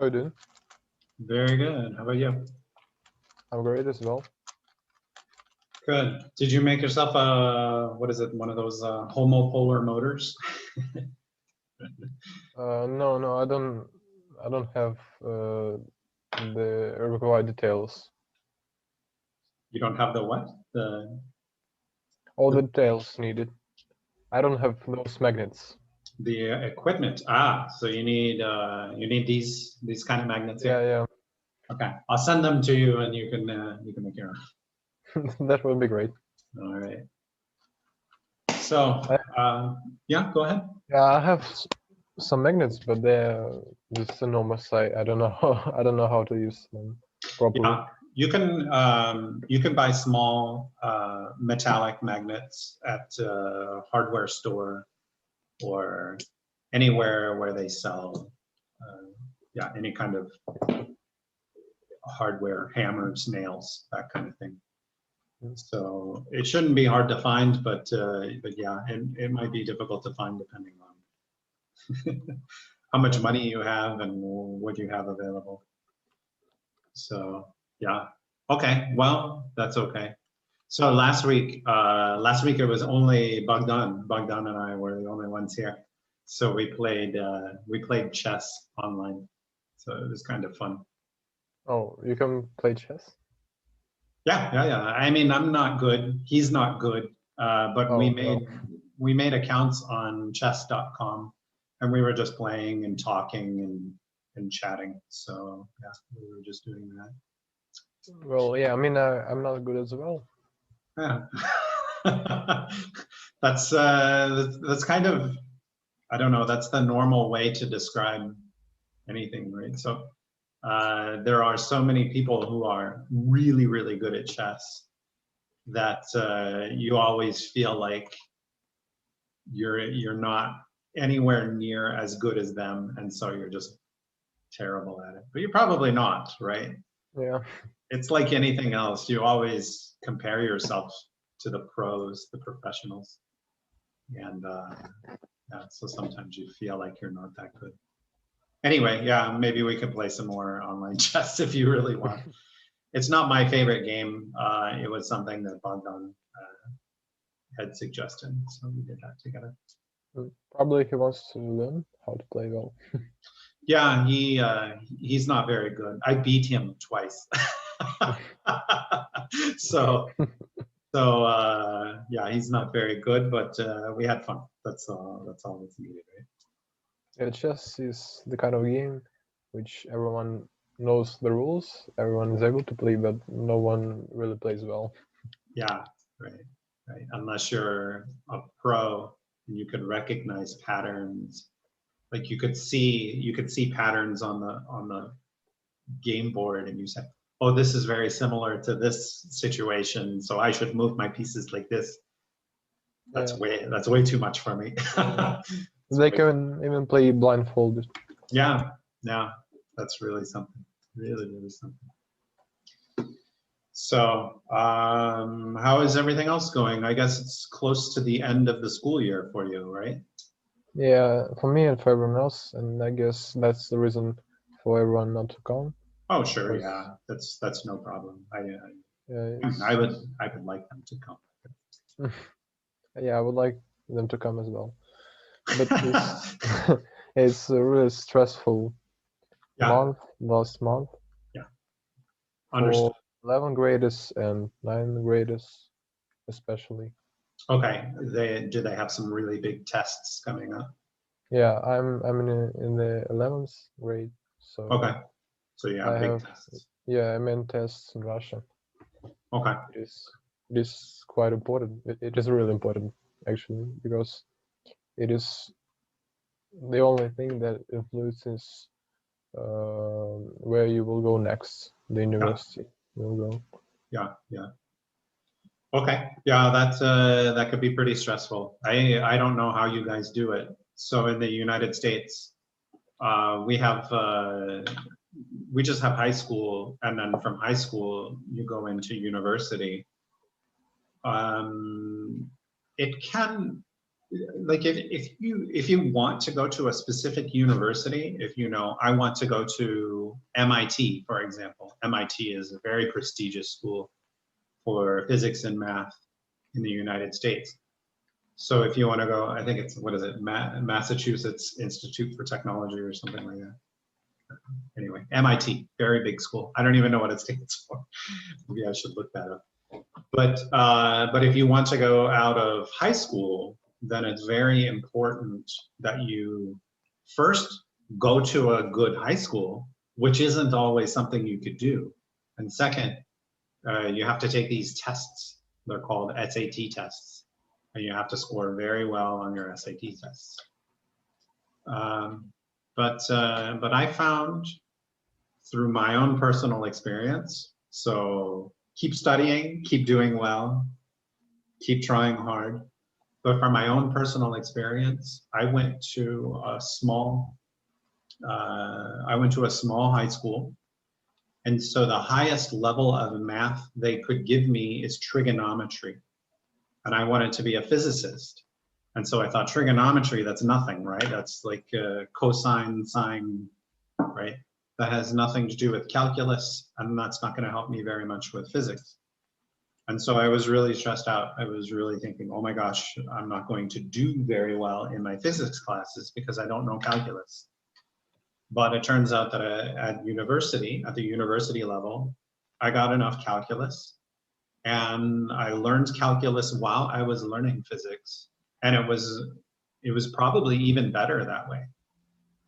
How you doing? Very good. How about you? I'm great as well. Good. Did you make yourself a, what is it, one of those homopolar motors? No, I don't have the required details. You don't have the what? All the details needed. I don't have those magnets. The equipment. Ah, so you need these kind of magnets here. Yeah, Okay, I'll send them to you, and you can make your own. yeah. That would be great. All right. So yeah, go ahead. Yeah, I have some magnets, but they're just enormous. I don't know I don't know how to use them properly. Yeah, you can buy small metallic magnets at a hardware store or anywhere where they sell yeah, any kind of hardware, hammers, nails, that kind of thing. So it shouldn't be hard to find, but yeah, it might be difficult to find depending on how much money you have and what you have available. So yeah, okay, well, that's okay. So last week it was only Bogdan. Bogdan and I were the only ones here. So we played chess online. So it was kind of fun. Oh, you can play chess? Yeah. I mean, I'm not good. He's not good. But Oh, we made accounts on chess.com, and we were just playing and talking and chatting. So yeah, we were just doing that. Well, yeah. I mean, I'm not good as well. Yeah. That's kind of, I don't know, that's the normal way to describe anything, right? So there are so many people who are really, really good at chess that you always feel like you're not anywhere near as good as them, and so you're just terrible at it. But you're probably not, right? Yeah. It's like anything else. You always compare yourself to the pros, the professionals, and yeah, so sometimes you feel like you're not that good. Anyway, yeah, maybe we could play some more online chess if you really want. It's not my favorite game. It was something that Bogdan had suggested, so we did that together. Probably he wants to learn how to play well. Yeah, he's not very good. I beat him twice. so yeah, he's not very good, but we had fun. That's all that's needed, right? Yeah, chess is the kind of game which everyone knows the rules, everyone is able to play, but no one really plays well. Yeah, right. Unless you're a pro and you could recognize patterns, like you could see patterns on the game board, and you say, "Oh, this is very similar to this situation, so I should move my pieces like this." That's way too much for me. They can even play blindfolded. Yeah, that's really something. Really something. So, how is everything else going? I guess it's close to the end of the school year for you, right? Yeah, for me and for everyone else, and I guess that's the reason for everyone not to come. Oh, sure, yeah, that's no problem. I would like them to come. Yeah, I would like them to come as well, but it's a really stressful month, last month. Yeah, understood. For 11th graders and 9th graders, especially. Okay, do they have some really big tests coming up? Yeah, I'm in the 11th grade, so. Okay, so yeah, big tests. Yeah, I meant tests in Russia. Okay. It is quite important. It is really important, actually, because it is the only thing that influences where you will go next, the university you will go. Yeah. Okay, yeah, that could be pretty stressful. I don't know how you guys do it. So in the United States, we just have high school, and then from high school you go into university. It can like if you want to go to a specific university, if you know, I want to go to MIT, for example. MIT is a very prestigious school for physics and math in the United States. So if you want to go, I think it's, what is it, Massachusetts Institute for Technology or something like that. Anyway, MIT, very big school. I don't even know what it stands for. Maybe I should look that up. But if you want to go out of high school, then it's very important that you first go to a good high school, which isn't always something you could do. And second, you have to take these tests. They're called SAT tests. And you have to score very well on your SAT tests. But I found through my own personal experience, so keep studying, keep doing well, keep trying hard. But from my own personal experience, I went to a small high school. And so the highest level of math they could give me is trigonometry. And I wanted to be a physicist. And so I thought trigonometry, that's nothing, right? That's like cosine, sine, right? That has nothing to do with calculus, and that's not going to help me very much with physics. And so I was really stressed out. I was really thinking, oh my gosh, I'm not going to do very well in my physics classes because I don't know calculus. But it turns out that at the university level, I got enough calculus, and I learned calculus while I was learning physics. And it was probably even better that way,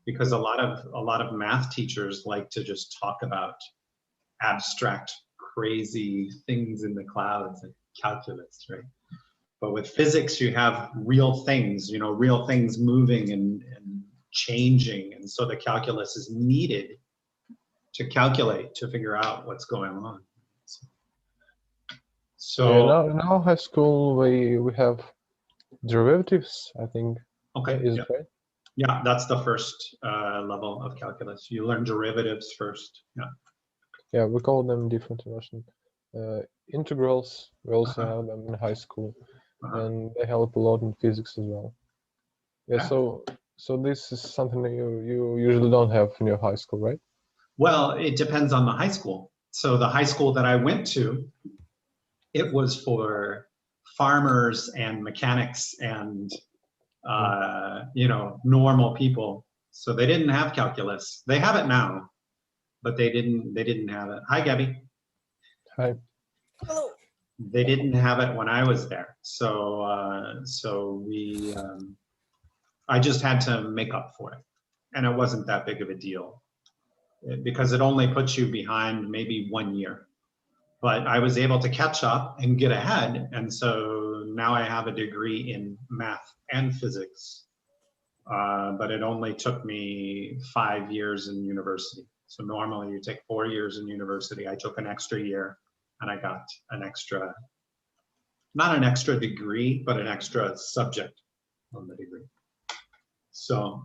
because a lot of math teachers like to just talk about abstract, crazy things in the clouds like calculus, right? But with physics, you have real things, real things moving and changing, and so the calculus is needed to calculate, to figure out what's going on. So Yeah, now high school we have derivatives, I think. okay, Is yeah. it right? Yeah, that's the first level of calculus. You learn derivatives first. Yeah. Yeah, we call them different in Russian. Integrals, we also Uh-huh. have them in high school, Uh-huh. and they help a lot in physics as well. Yeah, Yeah. so this is something that you usually don't have in your high school, right? Well, it depends on the high school. So the high school that I went to, it was for farmers and mechanics and normal people. So they didn't have calculus. They have it now, but they didn't have it. Hi, Gabby. Hi. Hello. They didn't have it when I was there. So I just had to make up for it, and it wasn't that big of a deal because it only puts you behind maybe 1 year. But I was able to catch up and get ahead, and so now I have a degree in math and physics. But it only took me 5 years in university. So normally you take 4 years in university. I took an extra year, and I got an extra, not an extra degree, but an extra subject on the degree. So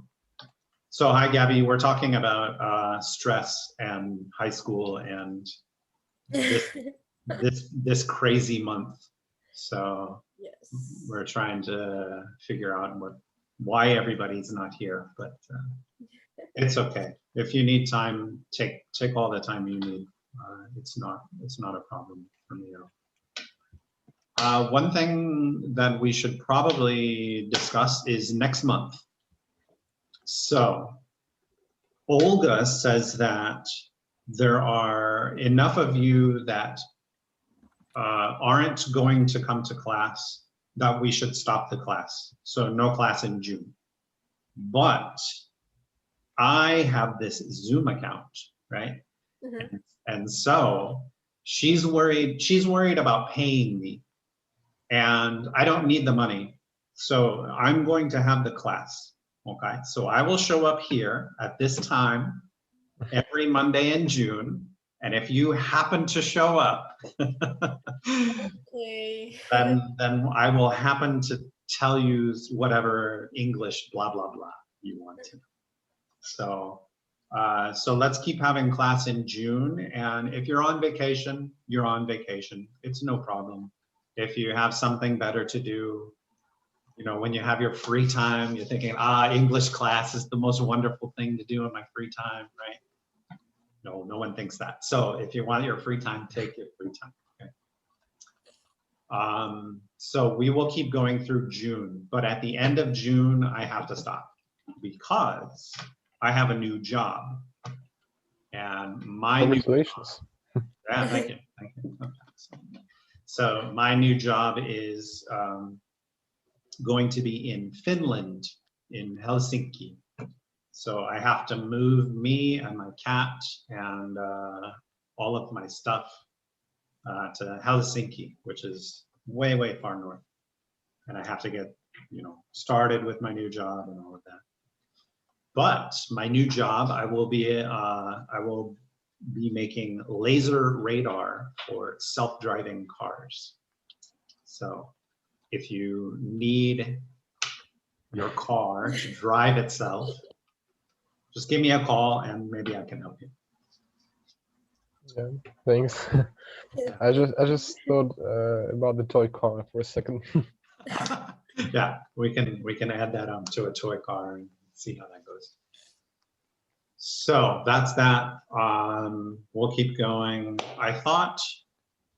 hi, Gabby. We're talking about stress and high school and this crazy month. So Yes. we're trying to figure out why everybody's not here, but it's okay. If you need time, take all the time you need. It's not a problem for me at all. One thing that we should probably discuss is next month. So Olga says that there are enough of you that aren't going to come to class that we should stop the class. So no class in June. But I have this Zoom account, right? Mm-hmm. And so she's worried about paying me, and I don't need the money. So I'm going to have the class, okay? So I will show up here at this time every Monday in June. And if you happen to show up, Okay. then I will happen to tell you whatever English blah blah blah you want to. So let's keep having class in June. And if you're on vacation, you're on vacation. It's no problem. If you have something better to do, You know, when you have your free time, you're thinking, English class is the most wonderful thing to do in my free time, right? No, no one thinks that. So if you want your free time, take your free time. Okay. So we will keep going through June, but at the end of June, I have to stop because I have a new job. And my new job, Congratulations. yeah, thank you. Thank you. Okay. So my new job is going to be in Finland, in Helsinki. So I have to move me and my cat and all of my stuff to Helsinki, which is way, way far north. And I have to get, you know, started with my new job and all of that. But my new job, I will be making laser radar for self-driving cars. So if you need your car to drive itself, just give me a call and maybe I can help you. Yeah, thanks. I just thought about the toy car for a second. Yeah, we can add that to a toy car and see how that goes. So that's that. We'll keep going. I thought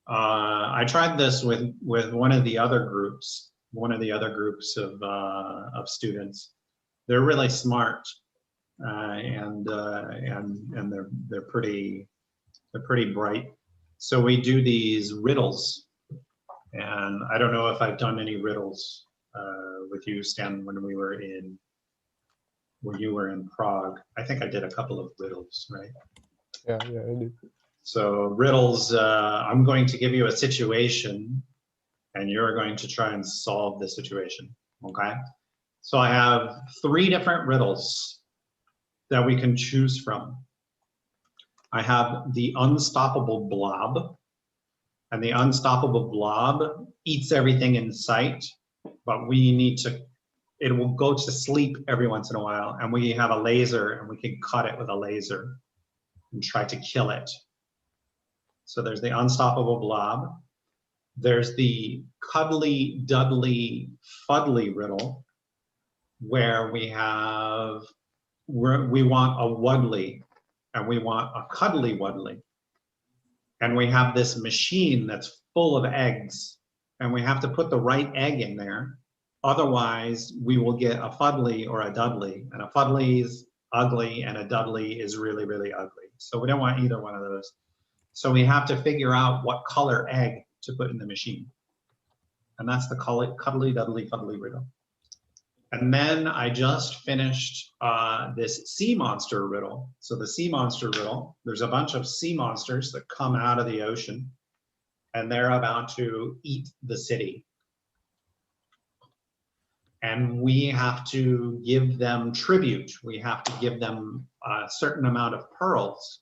I tried this with one of the other groups of students. They're really smart, and they're pretty bright. So we do these riddles, and I don't know if I've done any riddles with you, Stan, when you were in Prague. I think I did a couple of riddles, right? Yeah, I did. So riddles, I'm going to give you a situation and you're going to try and solve the situation, okay? So I have 3 different riddles that we can choose from. I have the unstoppable blob, and the unstoppable blob eats everything in sight, but it will go to sleep every once in a while, and we have a laser and we can cut it with a laser and try to kill it. So there's the unstoppable blob. There's the cuddly dudley fuddly riddle, where we want a wuddly and we want a cuddly wuddly. And we have this machine that's full of eggs, and we have to put the right egg in there. Otherwise, we will get a fuddly or a dudley, and a fuddly is ugly and a dudley is really, really ugly. So we don't want either one of those. So we have to figure out what color egg to put in the machine. And that's the cuddly dudley fuddly riddle. And then I just finished this sea monster riddle. So the sea monster riddle, there's a bunch of sea monsters that come out of the ocean, and they're about to eat the city. And we have to give them tribute. We have to give them a certain amount of pearls.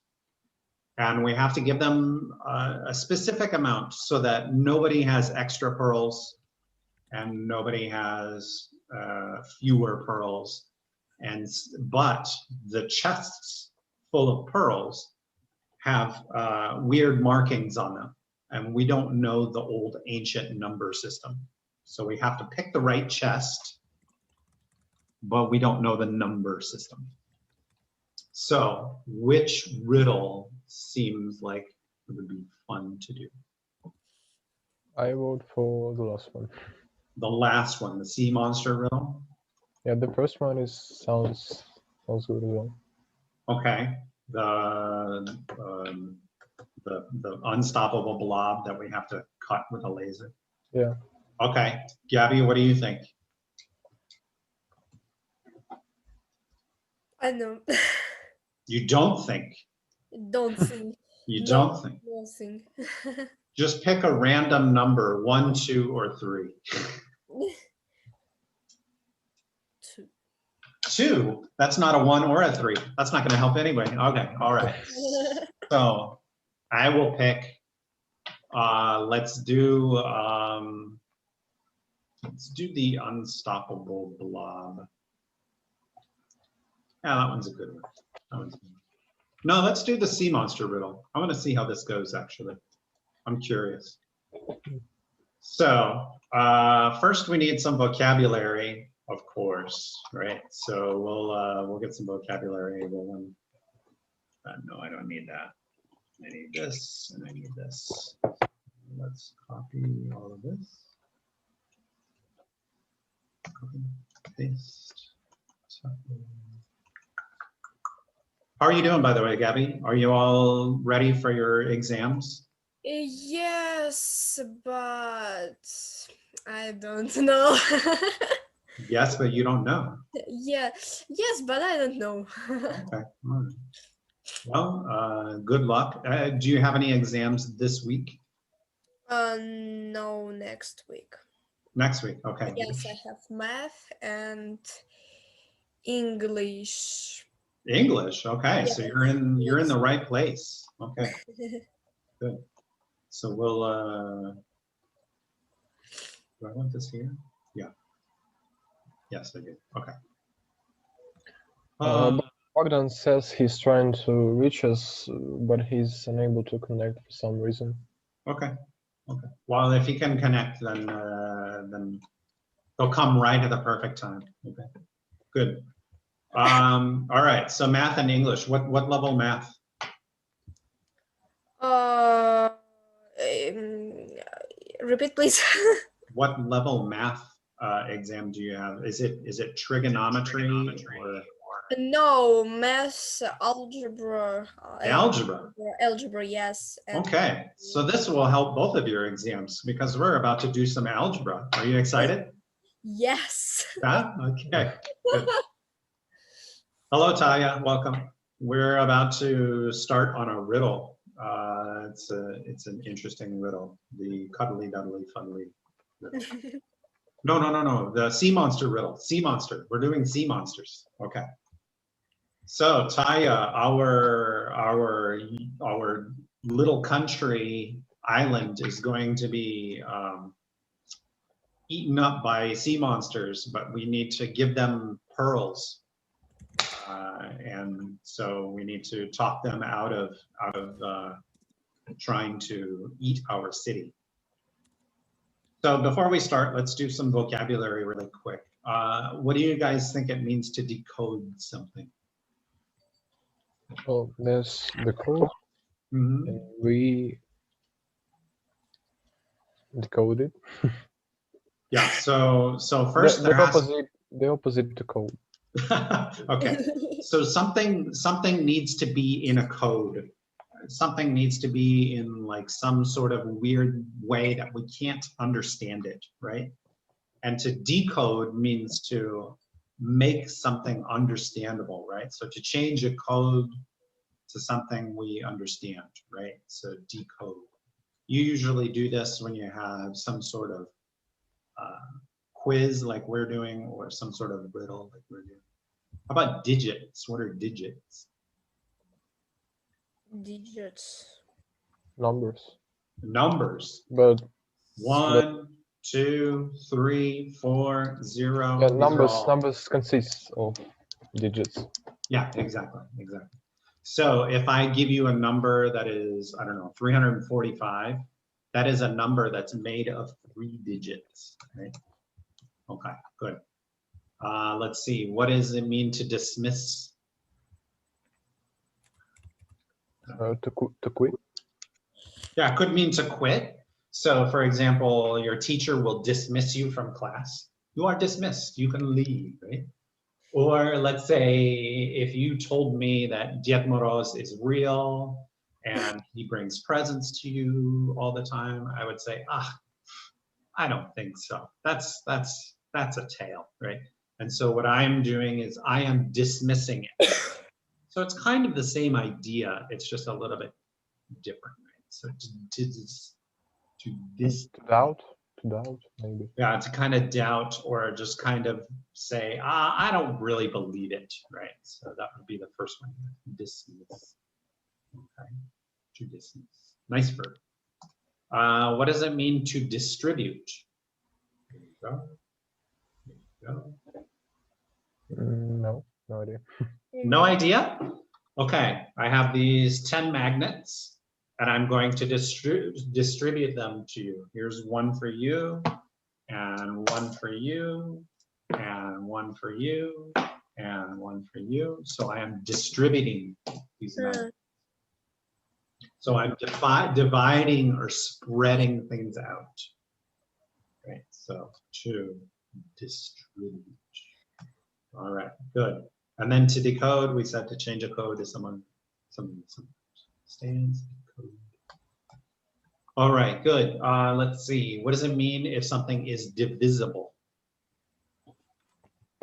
And we have to give them a specific amount so that nobody has extra pearls and nobody has fewer pearls. But the chests full of pearls have weird markings on them, and we don't know the old ancient number system. So we have to pick the right chest, but we don't know the number system. So which riddle seems like it would be fun to do? I vote for the last one. The last one, the sea monster riddle? Yeah, the first one sounds good as well. Okay. The unstoppable blob that we have to cut with a laser. Yeah. Okay, Gabby, what do you think? I know. You don't think? Don't think. You don't think? No think. Just pick a random number, 1, 2, or 3. 2. 2? That's not a 1 or a 3. That's not going to help anybody. Okay, all right. So I will pick. Let's do the unstoppable blob. Yeah, that one's a good one. No, let's do the sea monster riddle. I want to see how this goes, actually. I'm curious. So first we need some vocabulary, of course, right? So we'll get some vocabulary. No, I don't need that. I need this and I need this. Let's copy all of this. Copy, paste. How are you doing, by the way, Gabby? Are you all ready for your exams? Yes, but I don't know. Yes, but you don't know. Yeah, yes, but I don't know. Okay. All right. Well, good luck. Do you have any exams this week? No, next week. Next week. Okay. Yes, I have math and English. English. Okay. So you're in the right place. Okay. Good. So we'll do I want this here? Yeah. Yes, I do. Okay. But Bogdan says he's trying to reach us, but he's unable to connect for some reason. Okay. Okay. Well, if he can connect, then he'll come right at the perfect time. Okay. Good. All right. So math and English. What level math? Repeat, please. What level math exam do you have? Is it trigonometry or No, math, algebra. Algebra, yes. And okay, so this will help both of your exams because we're about to do some algebra. Are you excited? yes. Yeah? Okay. Good. Hello, Taya. Welcome. We're about to start on a riddle. It's an interesting riddle. The cuddly duddly fuddly riddle. No. The Sea Monster Riddle. Sea Monster. We're doing sea monsters. Okay. So Taya, our little country island is going to be eaten up by sea monsters, but we need to give them pearls, and so we need to talk them out of trying to eat our city. So before we start, let's do some vocabulary really quick. What do you guys think it means to decode something? Well, there's the code, and we decode it. Yeah. So first the opposite to code. Okay. So something needs to be in a code. Something needs to be in like some sort of weird way that we can't understand it, right? And to decode means to make something understandable, right? So to change a code to something we understand, right? So decode. You usually do this when you have some sort of quiz like we're doing, or some sort of riddle like we're doing. How about digits? What are digits? Digits. Numbers. Numbers. But 1, 2, 3, 4, 0. Yeah, numbers consist of digits. Yeah, exactly. So if I give you a number that is, I don't know, 345, that is a number that's made of 3 digits, right? Okay, good. Let's see, what does it mean to dismiss? To quit. Yeah, it could mean to quit. So for example, your teacher will dismiss you from class. You are dismissed, you can leave, right? Or let's say if you told me that Diet Moroz is real and he brings presents to you all the time, I would say, I don't think so. That's a tale, right? And so what I'm doing is I am dismissing it. So it's kind of the same idea. It's just a little bit different, right? So to doubt, maybe. Yeah, to kind of doubt or just kind of say, I don't really believe it, right? So that would be the first one. Dismiss. Okay. To dismiss. Nice verb. What does it mean to distribute? There you go. No idea. No idea? Okay, I have these 10 magnets. and I'm going to distribute them to you. Here's one for you, and one for you, and one for you, and one for you. So I am distributing these numbers. So I'm dividing or spreading things out. Right, so to distribute. All right, good. And then to decode, we said to change a code to some stands code. All right, good. Let's see. What does it mean if something is divisible?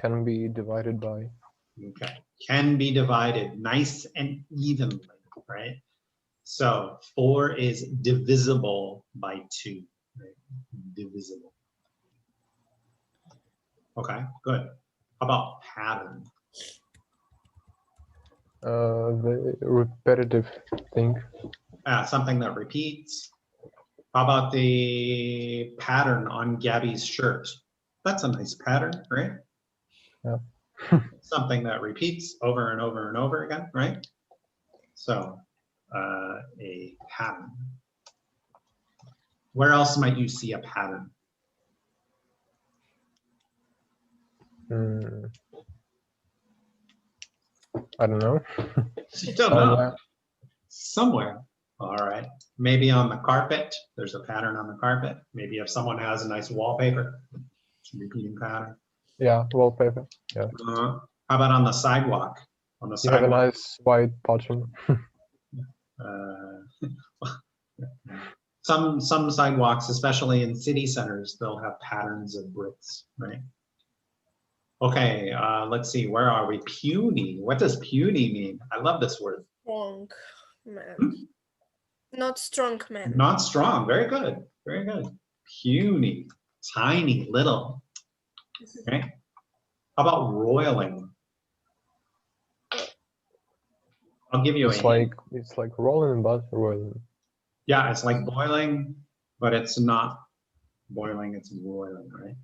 Can be divided by. Okay, can be divided nice and evenly, right? So 4 is divisible by 2, right? Divisible. Okay, good. How about pattern? The repetitive thing. Something that repeats. How about the pattern on Gabby's shirt? That's a nice pattern, right? Yeah. Something that repeats over and over and over again, right? So a pattern. Where else might you see a pattern? I don't know. You don't know. Somewhere. All right. Maybe on the carpet. There's a pattern on the carpet. Maybe if someone has a nice wallpaper, it's a repeating pattern. Yeah, wallpaper. Yeah. How about on the sidewalk? On the You have a sidewalk. nice white bottom. Some sidewalks, especially in city centers, they'll have patterns of bricks, right? Okay, let's see. Where are we? Puny. What does puny mean? I love this word. Strong man. Not strong man. Not strong. Very good. Very good. Puny. Tiny, little. Okay. How about roiling? I'll give you It's like rolling but roiling. Yeah, it's like boiling, but it's not boiling, it's roiling, right?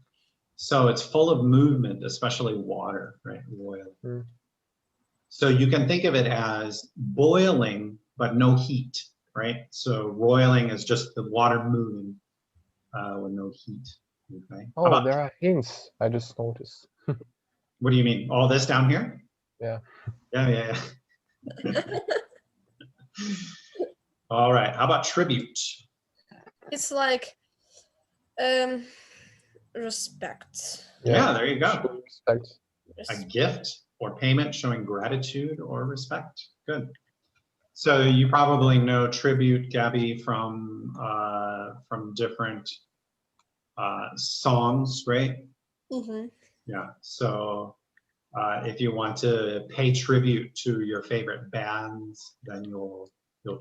So it's full of movement, especially water, right? Roiling. So you can think of it as boiling, but no heat, right? So roiling is just the water moving with no heat. Okay. Oh, there are hints. I just noticed. What do you mean? All this down here? Yeah. Yeah. All right. How about tribute? It's like respect. Yeah, there you go. Respect. A gift or payment showing gratitude or respect. Good. So you probably know tribute, Gabby, from different songs, right? Mm-hmm. Yeah. So if you want to pay tribute to your favorite bands, then you'll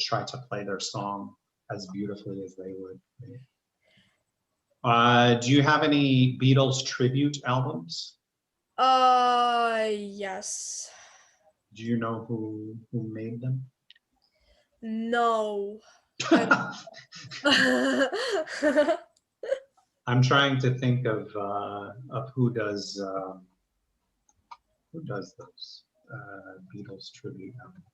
try to play their song as beautifully as they would. Right? Do you have any Beatles tribute albums? Yes. Do you know who made them? No. I'm trying to think of who does those Beatles tribute albums.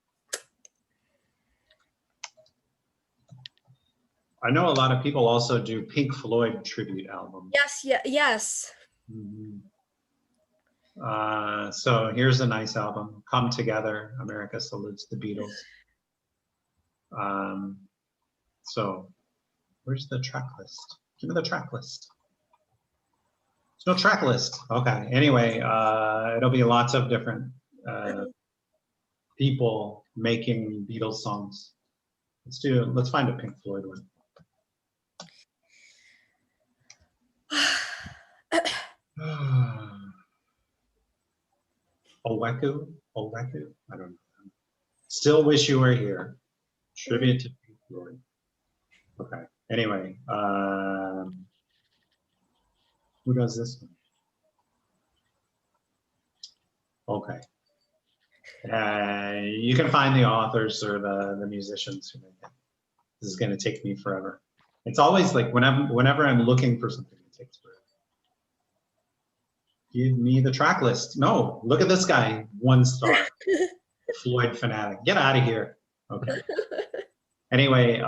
I know a lot of people also do Pink Floyd tribute albums. Yes, yes. Mm-hmm. So here's a nice album, Come Together, America Salutes the Beatles. So where's the track list? Give me the track list. There's no track list. Okay, anyway, it'll be lots of different people making Beatles songs. Let's find a Pink Floyd one. Oweku? I don't know. Still Wish You Were Here. Tribute to Pink Floyd. Okay. Anyway, who does this one? Okay. You can find the authors or the musicians who make it. This is going to take me forever. It's always like whenever I'm looking for something, it takes forever. Give me the track list. No, look at this guy, 1 star. Floyd fanatic. Get out of here. Okay. Anyway,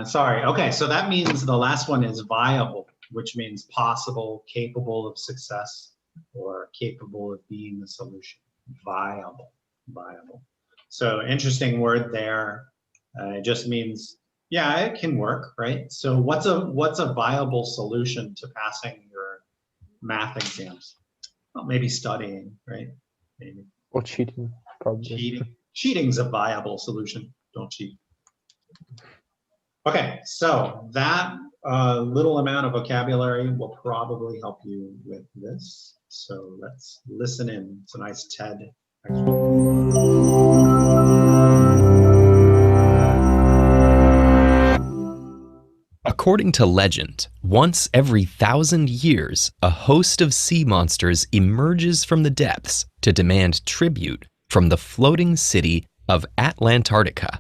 sorry. Okay, so that means the last one is viable, which means possible, capable of success, or capable of being the solution. Viable, viable. So interesting word there. It just means, yeah, it can work, right? So what's a viable solution to passing your math exams? Well, maybe studying, right? Maybe Or cheating, probably. cheating. Cheating's a viable solution. Don't cheat. Okay, so that little amount of vocabulary will probably help you with this. So let's listen in. It's a nice TED. According to legend, once every 1,000 years, a host of sea monsters emerges from the depths to demand tribute from the floating city of Atlantarctica.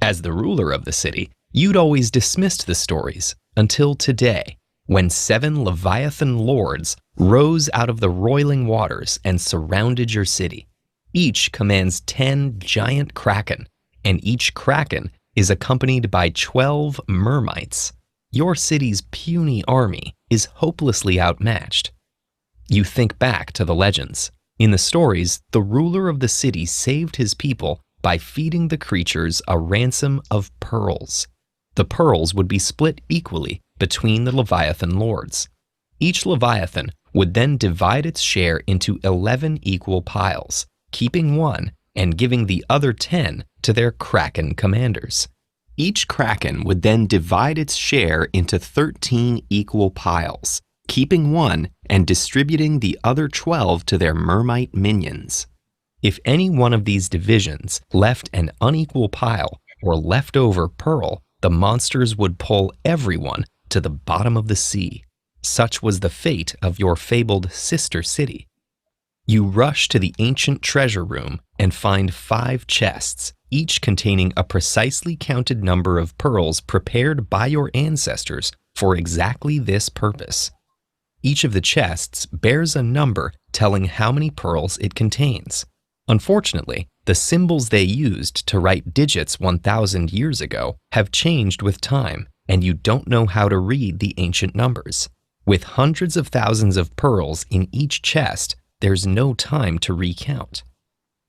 As the ruler of the city, you'd always dismissed the stories until today, when 7 Leviathan lords rose out of the roiling waters and surrounded your city. Each commands 10 giant kraken, and each kraken is accompanied by 12 mermites. Your city's puny army is hopelessly outmatched. You think back to the legends. In the stories, the ruler of the city saved his people by feeding the creatures a ransom of pearls. The pearls would be split equally between the Leviathan lords. Each Leviathan would then divide its share into 11 equal piles, keeping one and giving the other 10 to their kraken commanders. Each kraken would then divide its share into 13 equal piles, keeping one and distributing the other 12 to their mermite minions. If any one of these divisions left an unequal pile or leftover pearl, the monsters would pull everyone to the bottom of the sea. Such was the fate of your fabled sister city. You rush to the ancient treasure room and find 5 chests, each containing a precisely counted number of pearls prepared by your ancestors for exactly this purpose. Each of the chests bears a number telling how many pearls it contains. Unfortunately, the symbols they used to write digits 1,000 years ago have changed with time, and you don't know how to read the ancient numbers. With hundreds of thousands of pearls in each chest, there's no time to recount.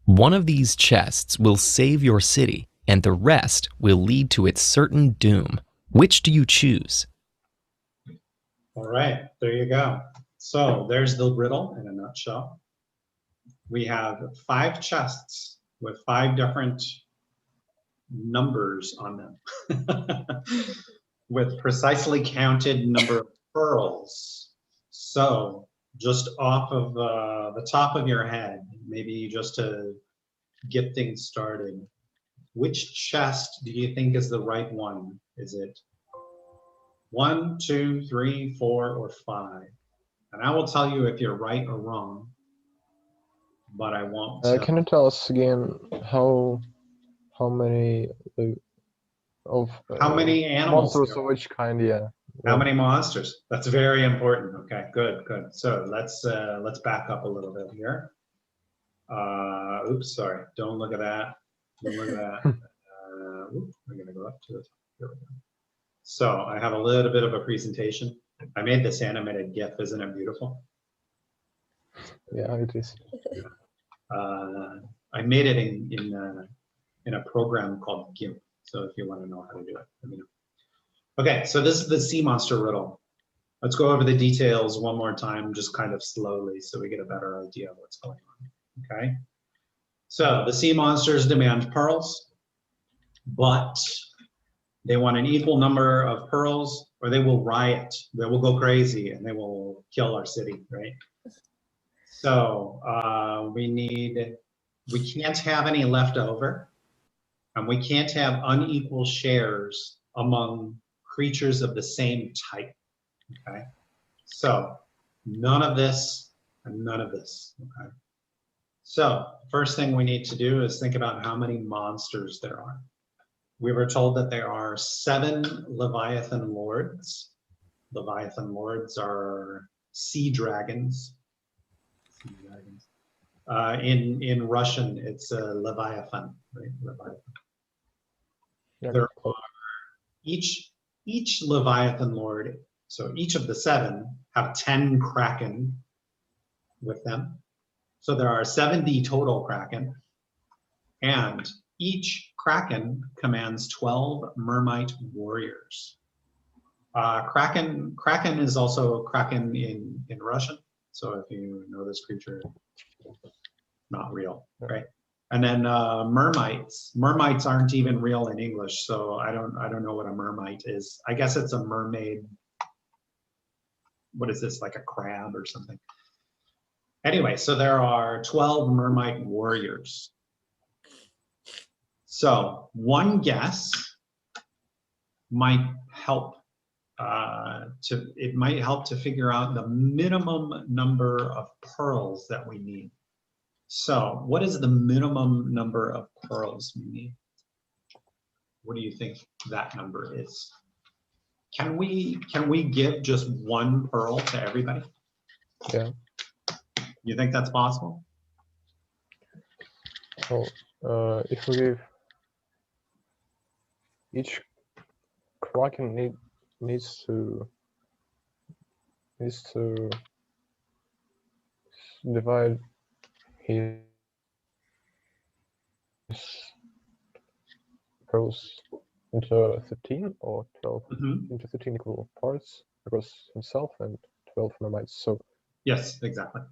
One of these chests will save your city, and the rest will lead to its certain doom. Which do you choose? All right, there you go. So there's the riddle in a nutshell. We have 5 chests with 5 different numbers on them with precisely counted number of pearls. So just off of the top of your head, maybe just to get things started, which chest do you think is the right one? Is it 1, 2, 3, 4, or 5? And I will tell you if you're right or wrong, but I won't Can you tell us again how many of how many animals monsters there of are. which kind? Yeah. How many monsters? That's very important. Okay, good, good. So let's back up a little bit here. Oops, sorry. Don't look at that. Don't look at that. I'm gonna go up to the top. Here we go. So I have a little bit of a presentation. I made this animated GIF. Isn't it beautiful? Yeah, it is. I made it in a program called GIMP. So if you want to know how to do it, let me know. Okay, so this is the Sea Monster Riddle. Let's go over the details one more time, just kind of slowly, so we get a better idea of what's going on. Okay, so the sea monsters demand pearls, but they want an equal number of pearls, or they will riot. They will go crazy, and they will kill our city, right? So we can't have any left over, and we can't have unequal shares among creatures of the same type. Okay, so none of this and none of this. Okay, so first thing we need to do is think about how many monsters there are. We were told that there are 7 Leviathan lords. Leviathan lords are sea dragons. Sea dragons. In Russian, it's Leviathan, right? Leviathan. Yeah, there are each Leviathan Lord, so each of the 7 have 10 Kraken with them. So there are 70 total Kraken, and each Kraken commands 12 Mermite warriors. Kraken is also Kraken in Russian. So if you know this creature, not real, right? And then mermites. Mermites aren't even real in English, so I don't know what a mermite is. I guess it's a mermaid. What is this, like a crab or something? Anyway, so there are 12 Mermite warriors. So one guess might help to figure out the minimum number of pearls that we need. So what is the minimum number of pearls we need? What do you think that number is? Can we give just 1 pearl to everybody? Yeah. You think that's possible? Well, if we give each Kraken needs to divide his pearls into 13 or 12 into 13 equal parts across himself and 12 mermaids. So yes, exactly.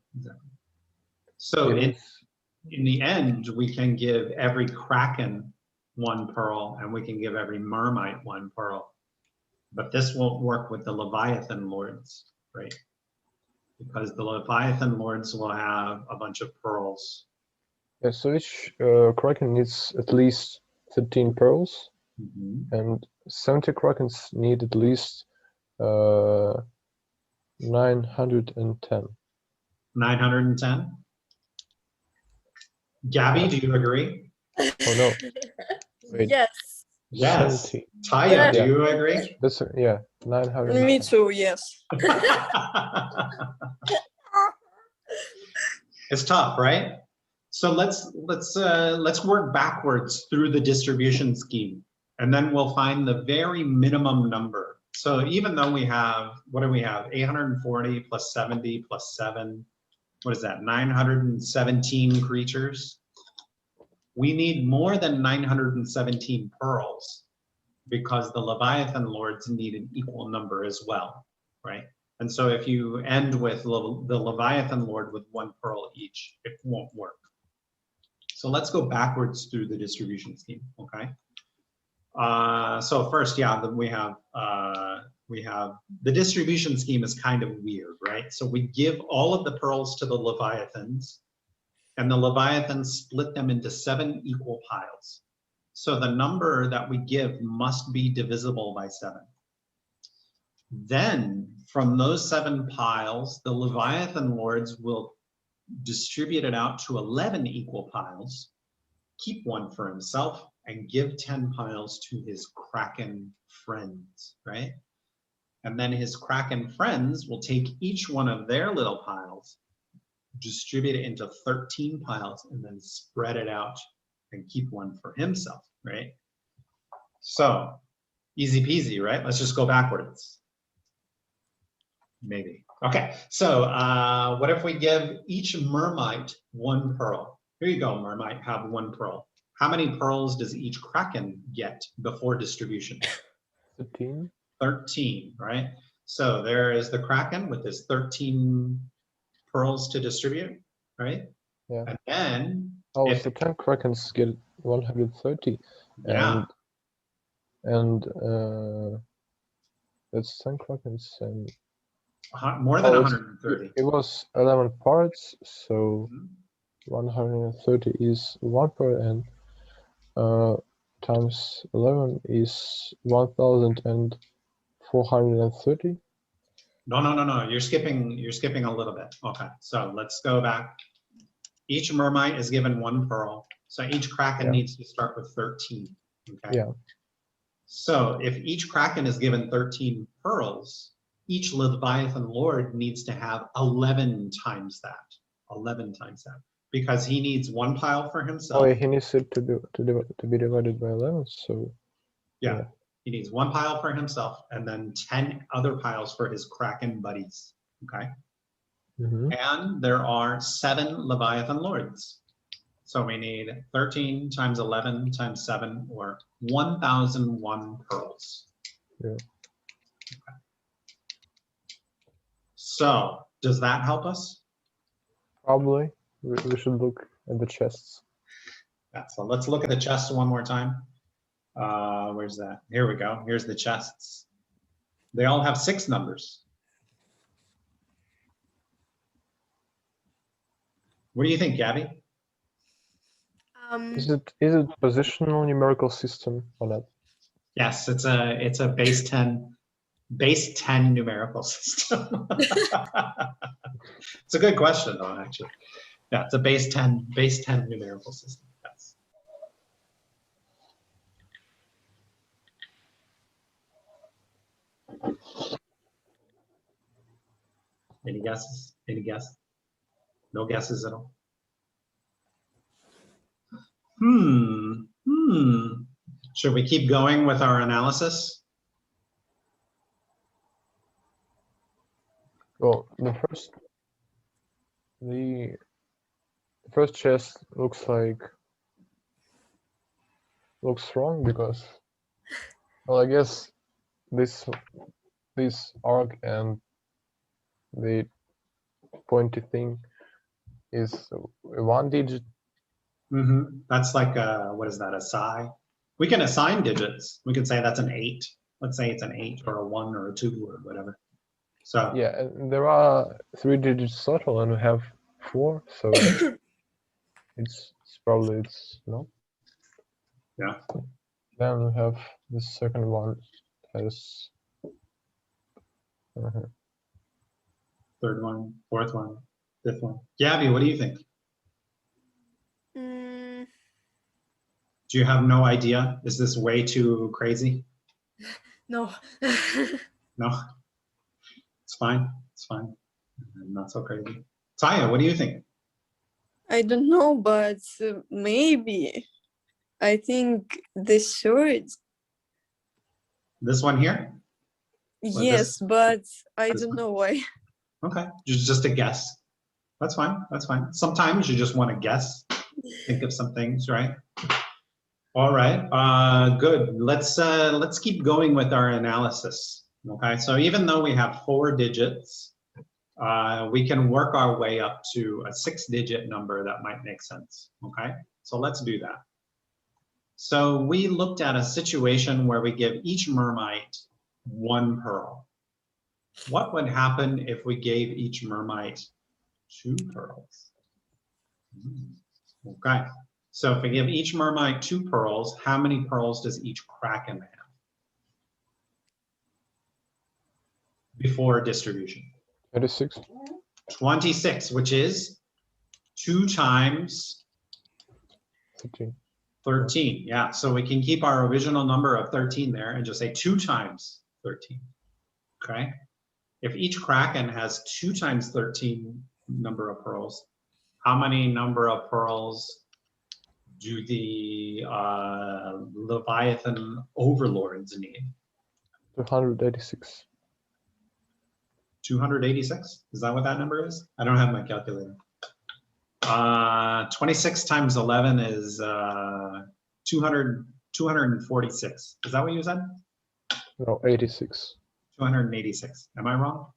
So in the end, we can give every Kraken 1 pearl, and we can give every Mermite 1 pearl. But this won't work with the Leviathan Lords, right? Because the Leviathan Lords will have a bunch of pearls. yeah, so each Kraken needs at least 13 pearls, and 70 Krakens need at least 910. 910? Gabby, do you agree? Oh no. Wait. Yes. Yes. 70. Taya, do you agree? That's 900. Me too. Yes. It's tough, right? So let's work backwards through the distribution scheme, and then we'll find the very minimum number. So even though we have, what do we have? 840 plus 70 plus 7. What is that? 917 creatures. We need more than 917 pearls because the Leviathan Lords need an equal number as well, right? And so if you end with the Leviathan Lord with 1 pearl each, it won't work. So let's go backwards through the distribution scheme, okay? So first, we have the distribution scheme is kind of weird, right? So we give all of the pearls to the Leviathans, and the Leviathans split them into 7 equal piles. So the number that we give must be divisible by 7. Then from those 7 piles, the Leviathan Lords will distribute it out to 11 equal piles, keep 1 for himself, and give 10 piles to his Kraken friends, right? And then his Kraken friends will take each one of their little piles, distribute it into 13 piles, and then spread it out and keep 1 for himself, right? So easy peasy, right? Let's just go backwards. Maybe. Okay, so what if we give each Mermite 1 pearl? Here you go, Mermite, have 1 pearl. How many pearls does each Kraken get before distribution? 13. 13, right? So there is the Kraken with his 13 pearls to distribute, right? Yeah. And then so 10 Krakens get 130. Yeah. And that's 10 Krakens and more than 130. It was 11 parts, so 130 is 1 pearl, and times 11 is 1,430. No. You're skipping a little bit. Okay, so let's go back. Each Mermite is given 1 pearl, so each Kraken needs to start with 13. Okay. Yeah. So if each Kraken is given 13 pearls, each Leviathan Lord needs to have 11 times that. 11 times that. Because he needs 1 pile for himself. Oh, he needs it to be divided by 11, so Yeah. He needs 1 pile for himself and then 10 other piles for his Kraken buddies. Okay. Mm-hmm. And there are 7 Leviathan Lords. So we need 13 times 11 times 7, or 1,001 pearls. Yeah. Okay. So does that help us? Probably. We should look at the chests. Yeah, so let's look at the chests one more time. Where's that? Here we go. Here's the chests. They all have 6 numbers. What do you think, Gabby? Is it positional numerical system or not? Yes, it's a base 10 numerical system. It's a good question though, actually. Yeah, it's a base 10 numerical system. Yes. Any guesses? Any guess? No guesses at all? Should we keep going with our analysis? Well, the first chest looks wrong because, well, I guess this arc and the pointy thing is 1 digit. That's like what is that? A psi? We can assign digits. We can say that's an 8. Let's say it's an 8 or a 1 or a 2 or whatever. So Yeah, and there are 3 digits total, and we have 4, so it's probably no. Yeah. Then we have the second one has Third one, fourth one, fifth one. Gabby, what do you think? Do you have no idea? Is this way too crazy? No. No? It's fine. It's fine. Not so crazy. Taya, what do you think? I don't know, but maybe. I think the sword. This one here? Yes, but I don't know why. Okay, just a guess. That's fine. That's fine. Sometimes you just want to guess, think of some things, right? All right. Good. Let's keep going with our analysis. Okay. So even though we have 4 digits, we can work our way up to a 6-digit number that might make sense. Okay. So let's do that. So we looked at a situation where we give each mermite 1 pearl. What would happen if we gave each mermite 2 pearls? Okay, so if we give each mermite 2 pearls, how many pearls does each kraken have before distribution? 26. 26, which is 2 times 13. 13. Yeah, so we can keep our original number of 13 there and just say 2 times 13. Okay, if each kraken has 2 times 13 number of pearls, how many number of pearls do the Leviathan overlords need? 286. 286? Is that what that number is? I don't have my calculator. 26 times 11 is 246. Is that what you said? No, 86. 286. Am I wrong?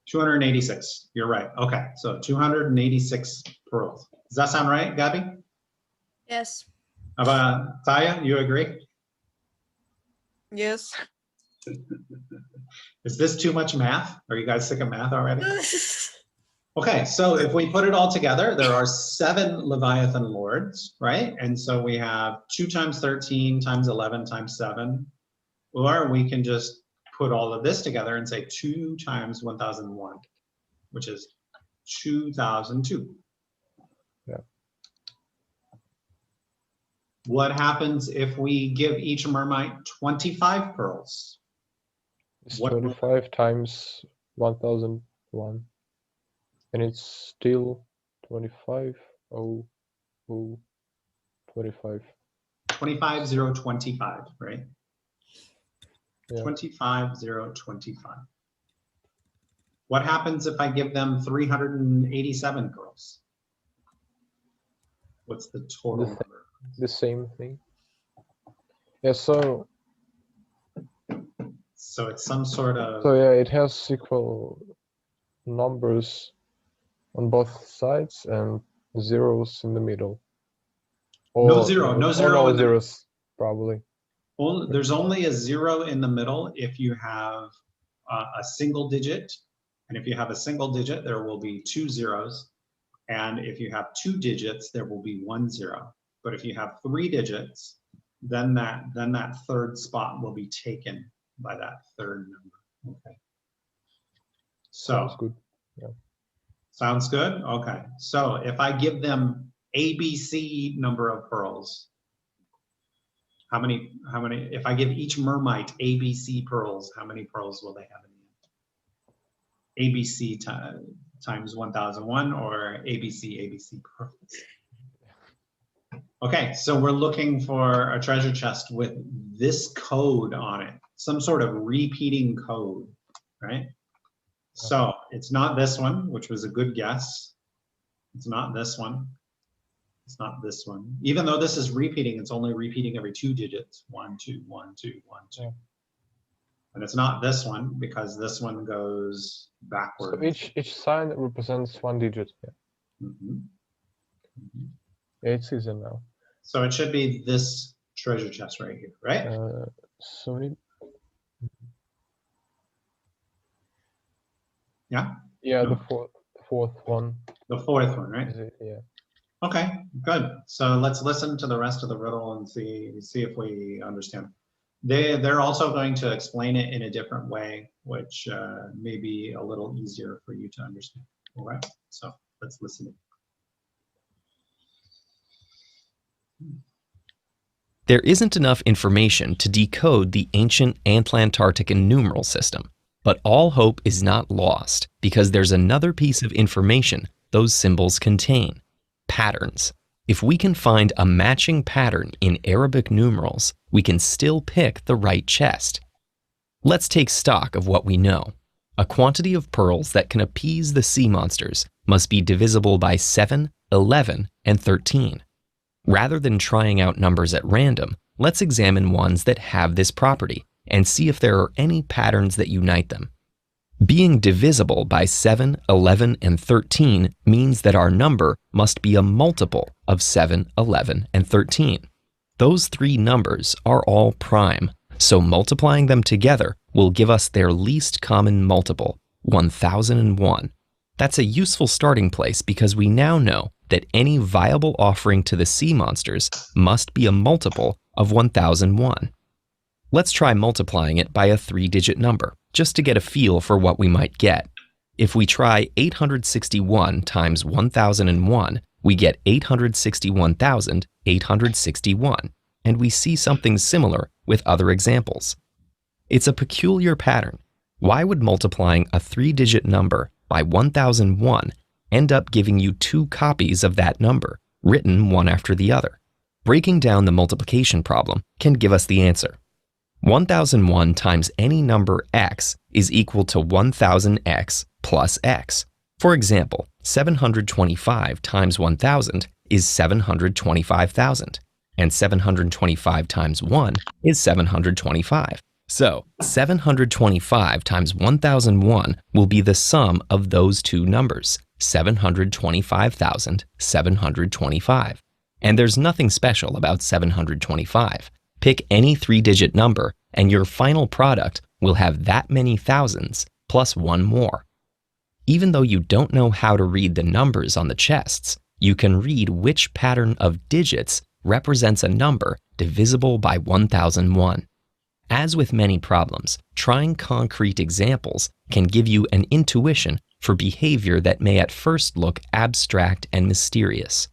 286. You're right. Okay, so 286 pearls. Does that sound right, Gabby? Yes. How about Taya? You agree? Yes. Is this too much math? Are you guys sick of math already? Okay, so if we put it all together, there are 7 Leviathan lords, right? And so we have 2 times 13 times 11 times 7. Or we can just put all of this together and say 2 times 1001, which is 2002. Yeah. What happens if we give each mermite 25 pearls? It's What- 25 times 1001. And it's still 25. 25. 25,025, right? Yeah. 25,025. What happens if I give them 387 pearls? What's the total number? The same thing. Yeah, so it's some sort of... So yeah, it has equal numbers on both sides and zeros in the middle. No zero, no zero in the- zeros, probably. There's only a 0 in the middle if you have a single digit. And if you have a single digit, there will be 2 zeros. And if you have 2 digits, there will be 1 0. But if you have 3 digits, then that third spot will be taken by that third number. Okay. So Sounds good. Yeah. Sounds good? Okay. So if I give them ABC number of pearls, how many, if I give each mermite ABC pearls, how many pearls will they have in the end? ABC times 1001 or ABC pearls? Okay, so we're looking for a treasure chest with this code on it, some sort of repeating code, right? So it's not this one, which was a good guess. It's not this one. It's not this one. Even though this is repeating, it's only repeating every 2 digits. 1, 2, 1, 2, 1, 2. Yeah. And it's not this one because this one goes backwards. So each sign represents 1 digit. Yeah. Yeah, it's easy now. So it should be this treasure chest right here, right? So it, Yeah? yeah, No. the fourth one. The fourth one, right? Is it? Yeah. Okay, good. So let's listen to the rest of the riddle and see if we understand. They're also going to explain it in a different way, which may be a little easier for you to understand. All right, so let's listen. There isn't enough information to decode the ancient Atlantarctic numeral system, but all hope is not lost because there's another piece of information those symbols contain: patterns. If we can find a matching pattern in Arabic numerals, we can still pick the right chest. Let's take stock of what we know. A quantity of pearls that can appease the sea monsters must be divisible by 7, 11, and 13. Rather than trying out numbers at random, let's examine ones that have this property and see if there are any patterns that unite them. Being divisible by 7, 11, and 13 means that our number must be a multiple of 7, 11, and 13. Those 3 numbers are all prime, so multiplying them together will give us their least common multiple, 1001. That's a useful starting place because we now know that any viable offering to the sea monsters must be a multiple of 1001. Let's try multiplying it by a 3-digit number, just to get a feel for what we might get. If we try 861 times 1001, we get 861,861, and we see something similar with other examples. It's a peculiar pattern. Why would multiplying a 3-digit number by 1001 end up giving you 2 copies of that number, written one after the other? Breaking down the multiplication problem can give us the answer. 1001 times any number x is equal to 1000x plus x. For example, 725 times 1000 is 725,000, and 725 times 1 is 725. So 725 times 1001 will be the sum of those 2 numbers, 725,725. And there's nothing special about 725. Pick any 3-digit number, and your final product will have that many thousands plus 1 more. Even though you don't know how to read the numbers on the chests, you can read which pattern of digits represents a number divisible by 1001. As with many problems, trying concrete examples can give you an intuition for behavior that may at first look abstract and mysterious.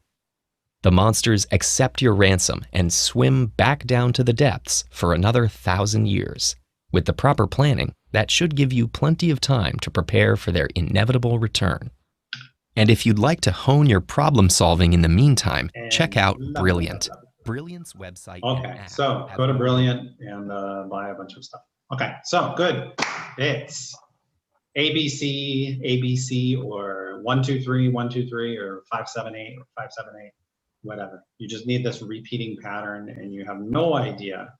The monsters accept your ransom and swim back down to the depths for another 1,000 years. With the proper planning, that should give you plenty of time to prepare for their inevitable return. And if you'd like to hone your problem solving in the meantime, check out Brilliant. Brilliant's website and Okay, app so have go to more- Brilliant and buy a bunch of stuff. Okay, so good. It's ABC, or 123, 123, or 578, or 578, whatever. You just need this repeating pattern, and you have no idea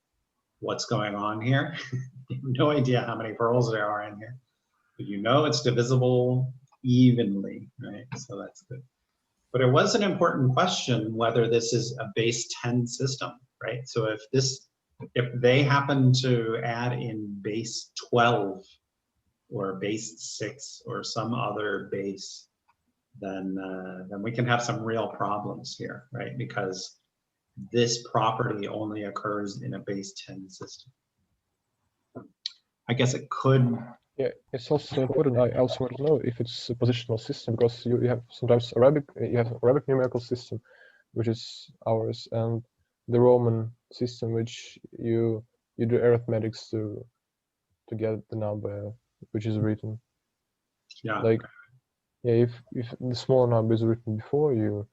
what's going on here. You have no idea how many pearls there are in here, but you know it's divisible evenly, right? So that's good. But it was an important question whether this is a base 10 system, right? So if they happen to add in base 12 or base 6 or some other base, then we can have some real problems here, right? Because this property only occurs in a base 10 system. I guess it could. Yeah, it's also important. I also want to know if it's a positional system, because you have sometimes Arabic numerical system, which is ours, and the Roman system, which you do arithmetics to get the number which is written. Yeah. Like, yeah, if the small number is written before, you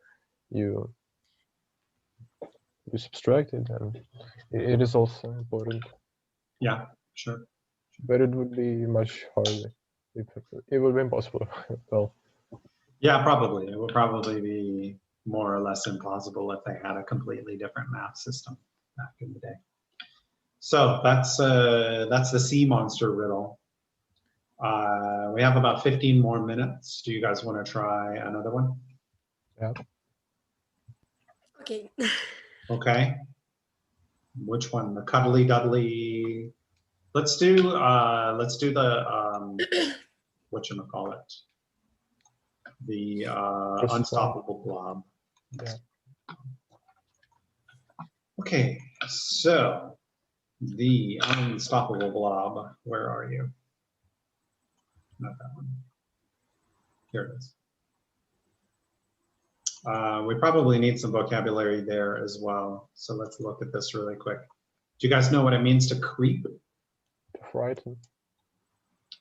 subtract it, and it is also important. Yeah, sure. But it would be much harder. It would be impossible. Well, Yeah, probably. It would probably be more or less implausible if they had a completely different math system back in the day. So that's the Sea Monster Riddle. We have about 15 more minutes. Do you guys want to try another one? yeah. Okay. Okay. Which one? The Cuddly Dudley. Let's do the whatchamacallit? The Unstoppable Blob. Yeah. Okay, so the Unstoppable Blob, where are you? Not that one. Here it is. We probably need some vocabulary there as well. So let's look at this really quick. Do you guys know what it means to creep? To frighten.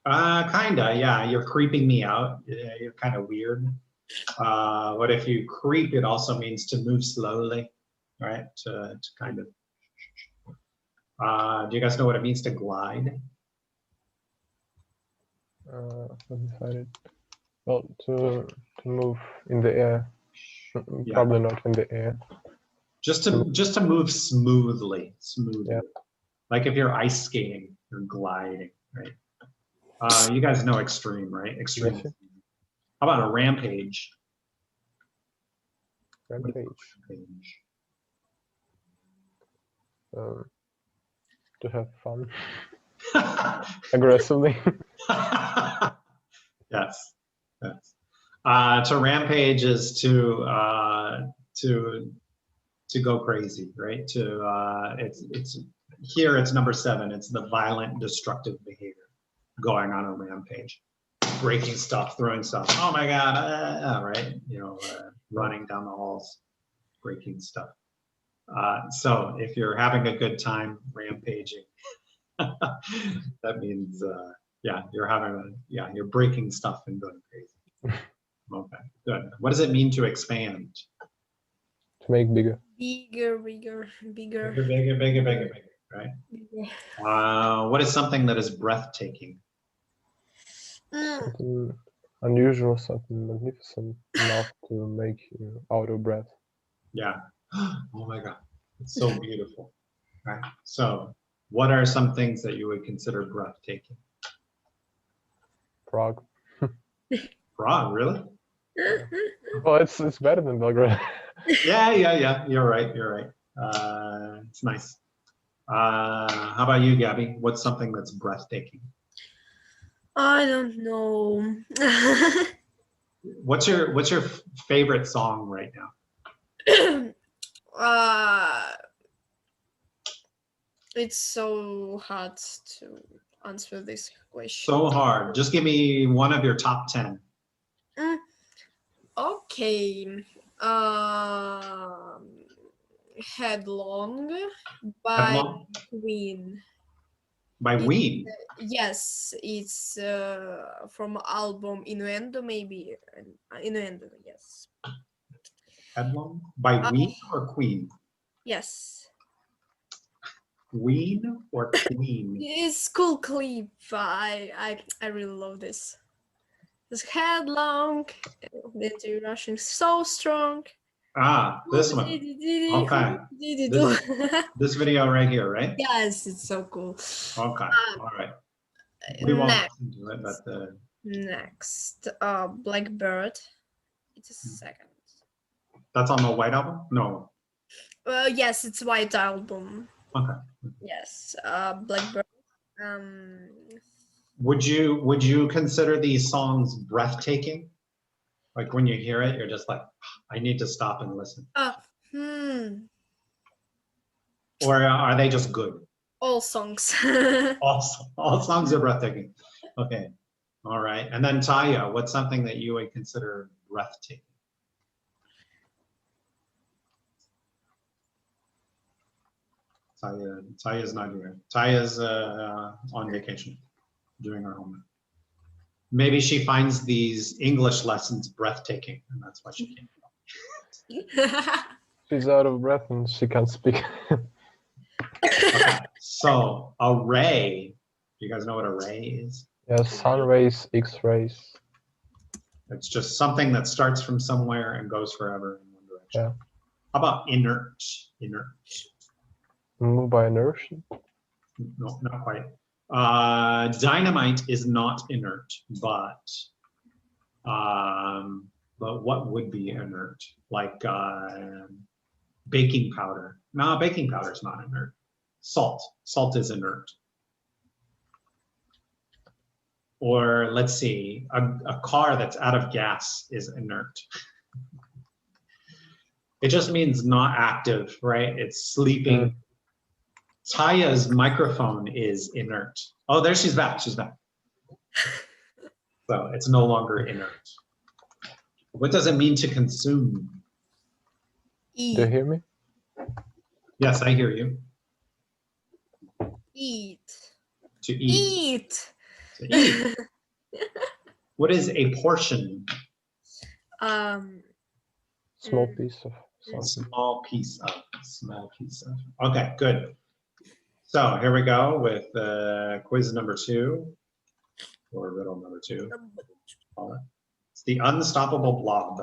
Kinda, yeah. You're creeping me out. You're kind of weird. But if you creep, it also means to move slowly, right? To kind of. Do you guys know what it means to glide? Let me find it. Well, to move in the air. Yeah. Probably not in the air. Just to move smoothly. Yeah. Like if you're ice skating, you're gliding, right? You guys know extreme, right? Extreme. Yes. How about a rampage? Rampage. Rampage. To have fun. Aggressively. Yes. Yes. To rampage is to go crazy, right? It's here. It's number 7. It's the violent, destructive behavior going on a rampage, breaking stuff, throwing stuff. Oh my God! Right? Running down the halls, breaking stuff. So if you're having a good time rampaging, that means you're breaking stuff and going crazy. Okay, good. What does it mean to expand? To make bigger. Bigger. Bigger, right? Bigger. What is something that is breathtaking? Something unusual, something magnificent enough to make you out of breath. Yeah. Oh my God, it's so beautiful. Right. So, what are some things that you would consider breathtaking? Prague. Prague, really? Well, it's better than Belgrade. Yeah. You're right. It's nice. How about you, Gabby? What's something that's breathtaking? I don't know. What's your favorite song right now? It's so hard to answer this question. So hard. Just give me one of your top 10. Okay. Headlong by Headlong? Queen. By Ween. Yes, it's from album Innuendo, maybe. Innuendo, yes. Headlong? By Ween or Queen? Yes. Queen or queen? It's cool clip. I really love this. This headlong, the rushing so strong. Ah, this one. Okay. This video right here, right? Yes, it's so cool. Okay. All right. We won't Next. do it, but Next, Blackbird. It's a second. that's on the White Album? No. Yes, it's White Album. Okay. Yes, Blackbird. Would you consider these songs breathtaking? Like when you hear it, you're just like, I need to stop and listen. Or are they just good? All songs. All songs are breathtaking. Okay. All right. And then Taya, what's something that you would consider breathtaking? Taya's not here. Taya's on vacation, doing her homework. Maybe she finds these English lessons breathtaking, and that's why she can't. She's out of breath and she can't speak. Okay. So a ray, do you guys know what a ray is? Yeah, sun rays, X-rays. It's just something that starts from somewhere and goes forever in one direction. Yeah. How about inert? Inert. Move by inertia. No, not quite. Dynamite is not inert, but what would be inert? Like baking powder. No, baking powder is not inert. Salt. Salt is inert. Or let's see, a car that's out of gas is inert. It just means not active, right? It's sleeping. Taya's microphone is inert. Oh, there she's back. She's back. So it's no longer inert. What does it mean to consume? Eat. Do you hear me? Yes, I hear you. Eat. To eat. Eat. To eat. What is a portion? Small piece of something. Small piece of. Okay, good. So here we go with quiz number 2, or riddle number 2. It's the unstoppable blob.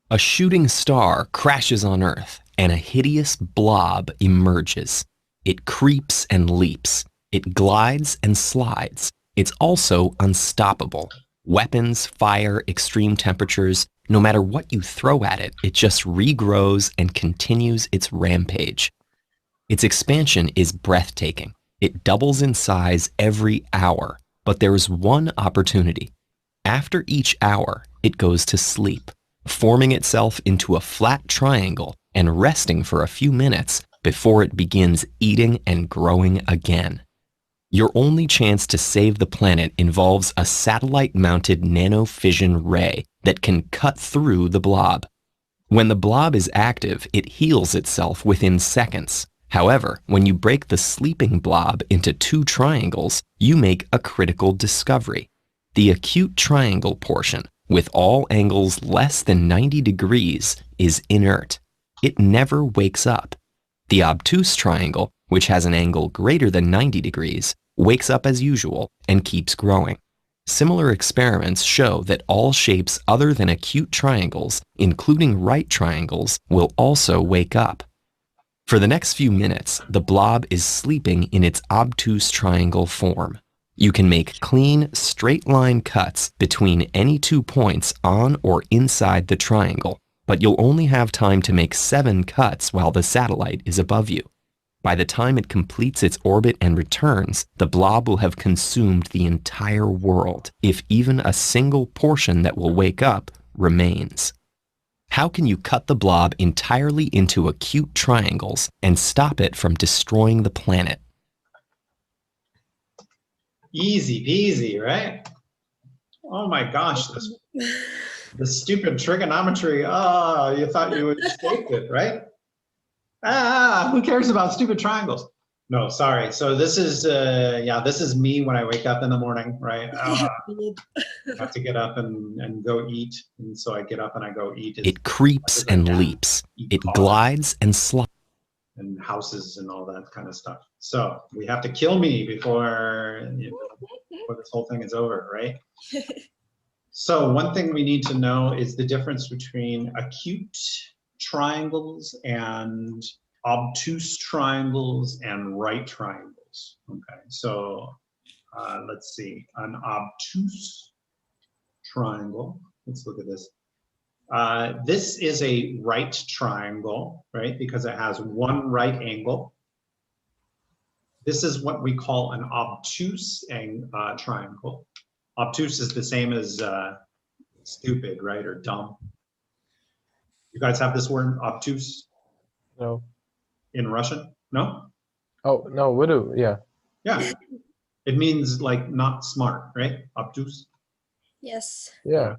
A shooting star crashes on Earth, and a hideous blob emerges. It creeps and leaps. It glides and slides. It's also unstoppable. Weapons, fire, extreme temperatures, no matter what you throw at it, it just regrows and continues its rampage. Its expansion is breathtaking. It doubles in size every hour, but there is one opportunity. After each hour, it goes to sleep, forming itself into a flat triangle and resting for a few minutes before it begins eating and growing again. Your only chance to save the planet involves a satellite-mounted nanofission ray that can cut through the blob. When the blob is active, it heals itself within seconds. However, when you break the sleeping blob into 2 triangles, you make a critical discovery. The acute triangle portion, with all angles less than 90 degrees, is inert. It never wakes up. The obtuse triangle, which has an angle greater than 90 degrees, wakes up as usual and keeps growing. Similar experiments show that all shapes other than acute triangles, including right triangles, will also wake up. For the next few minutes, the blob is sleeping in its obtuse triangle form. You can make clean, straight-line cuts between any 2 points on or inside the triangle, but you'll only have time to make 7 cuts while the satellite is above you. By the time it completes its orbit and returns, the blob will have consumed the entire world, if even a single portion that will wake up remains. How can you cut the blob entirely into acute triangles and stop it from destroying the planet? Easy peasy, right? Oh my gosh, the stupid trigonometry. You thought you escaped it, right? Who cares about stupid triangles? No, sorry. So this is, yeah, this is me when I wake up in the morning, right? I have to get up and go eat. And so I get up and I go eat. It creeps and leaps. It glides and slides. And houses and all that kind of stuff. So we have to kill me before, before this whole thing is over, right? So one thing we need to know is the difference between acute triangles and obtuse triangles and right triangles. Okay, so let's see, an obtuse triangle. Let's look at this. This is a right triangle, right? Because it has one right angle. This is what we call an obtuse triangle. Obtuse is the same as stupid, right? Or dumb. You guys have this word, obtuse? No. In Russian? No? Oh, no, we do, yeah. Yeah. It means like not smart, right? Obtuse. Yes. Yeah.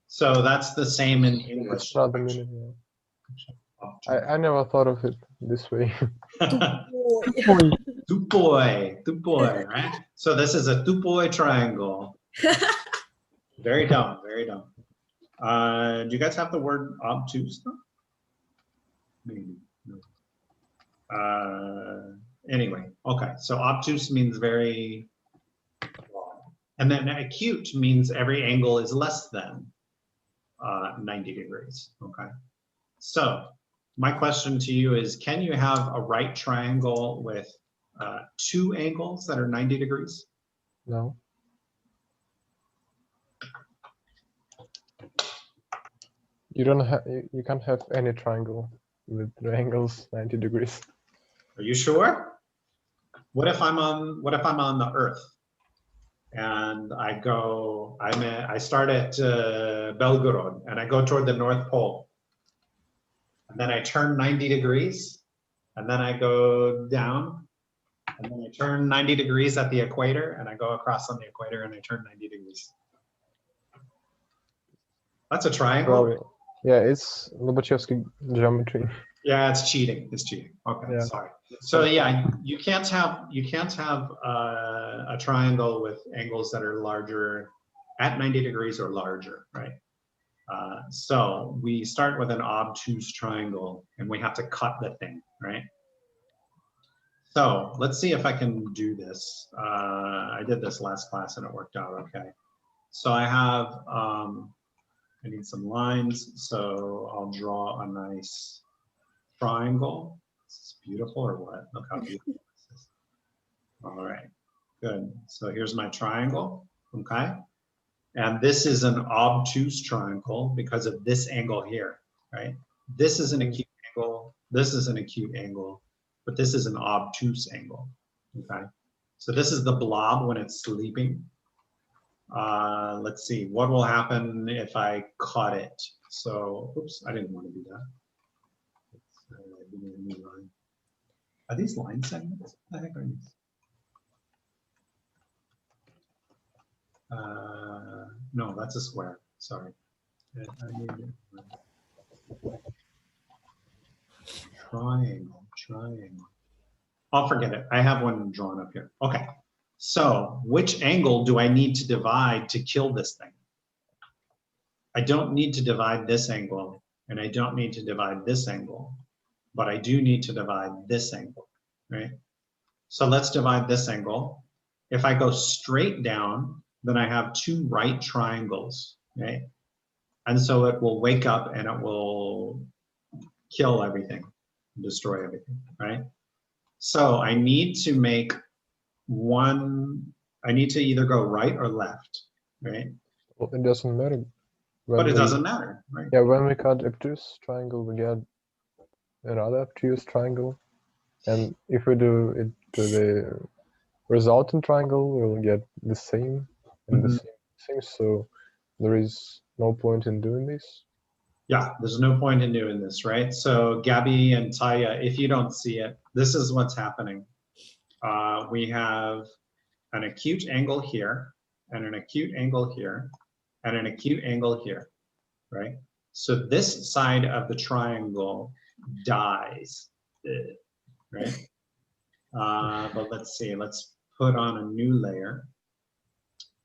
So that's the same in English. It's not the meaning, yeah. I never thought of it this way. Tupoy, right? So this is a tupoy triangle. Very dumb, very dumb. Do you guys have the word obtuse? Maybe. Anyway, okay. So obtuse means very long. And then acute means every angle is less than 90 degrees, okay? So my question to you is, can you have a right triangle with two angles that are 90 degrees? No. You don't have. You can't have any triangle with the angles 90 degrees. Are you sure? What if I'm on the Earth and I start at Belgorod and I go toward the North Pole, and then I turn 90 degrees, and then I go down, and then I turn 90 degrees at the equator, and I go across on the equator and I turn 90 degrees. That's a triangle. Probably. Yeah, it's Lobachevsky geometry. Yeah, it's cheating. It's cheating. Okay, Yeah. sorry. So yeah, you can't have a triangle with angles that are larger at 90 degrees or larger, right? So we start with an obtuse triangle, and we have to cut the thing, right? So let's see if I can do this. I did this last class and it worked out okay. So I have, I need some lines, so I'll draw a nice triangle. This is beautiful or what? Look how beautiful this is. All right, good. So here's my triangle, okay? And this is an obtuse triangle because of this angle here, right? This is an acute angle, this is an acute angle, but this is an obtuse angle, okay? So this is the blob when it's sleeping. Let's see, what will happen if I cut it? So, oops, I didn't want to do that. Give me a new line. Are these line segments? What the heck are these? No, that's a square. Sorry. Triangle. I'll forget it. I have one drawn up here. Okay. So which angle do I need to divide to kill this thing? I don't need to divide this angle, and I don't need to divide this angle, but I do need to divide this angle, right? So let's divide this angle. If I go straight down, then I have two right triangles, right? And so it will wake up and it will kill everything, destroy everything, right? So I need to make I need to either go right or left, right? Well, it doesn't matter. But it doesn't matter, right? Yeah, when we cut obtuse triangle, we get another obtuse triangle. And if we do it to the resultant triangle, we'll get the same and the same things. So there is no point in doing this. Yeah, there's no point in doing this, right? So Gabby and Taya, if you don't see it, this is what's happening. We have an acute angle here, and an acute angle here, and an acute angle here, right? So this side of the triangle dies, right? But let's see, let's put on a new layer.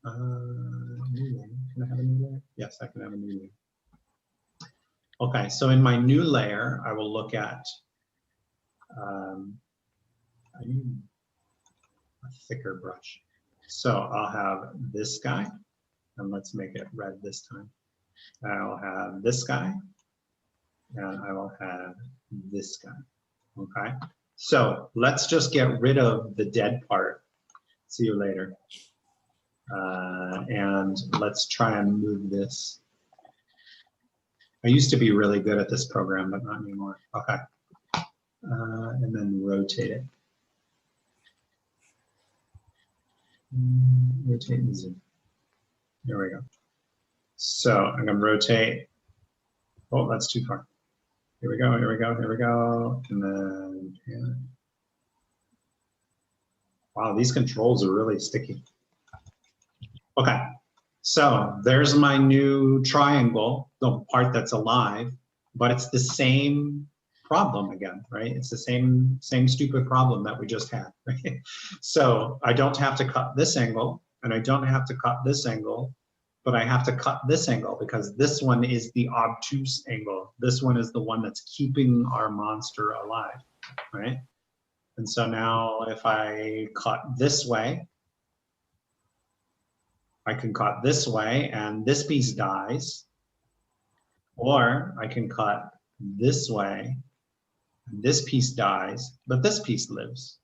New layer. Can I have a new layer? Yes, I can have a new layer. Okay, so in my new layer, I will look at, I need a thicker brush. So I'll have this guy, and let's make it red this time. I'll have this guy, and I will have this guy, okay? So let's just get rid of the dead part. See you later. And let's try and move this. I used to be really good at this program, but not anymore. Okay. And then rotate it. Rotate and zoom. There we go. So I'm going to rotate. Oh, that's too far. Here we go, here we go, here we go. And then, yeah. Wow, these controls are really sticky. Okay, so there's my new triangle, the part that's alive, but it's the same problem again, right? It's the same stupid problem that we just had, right? So I don't have to cut this angle, and I don't have to cut this angle, but I have to cut this angle because this one is the obtuse angle. This one is the one that's keeping our monster alive, right? And so now if I cut this way, I can cut this way and this piece dies, or I can cut this way and this piece dies, but this piece lives.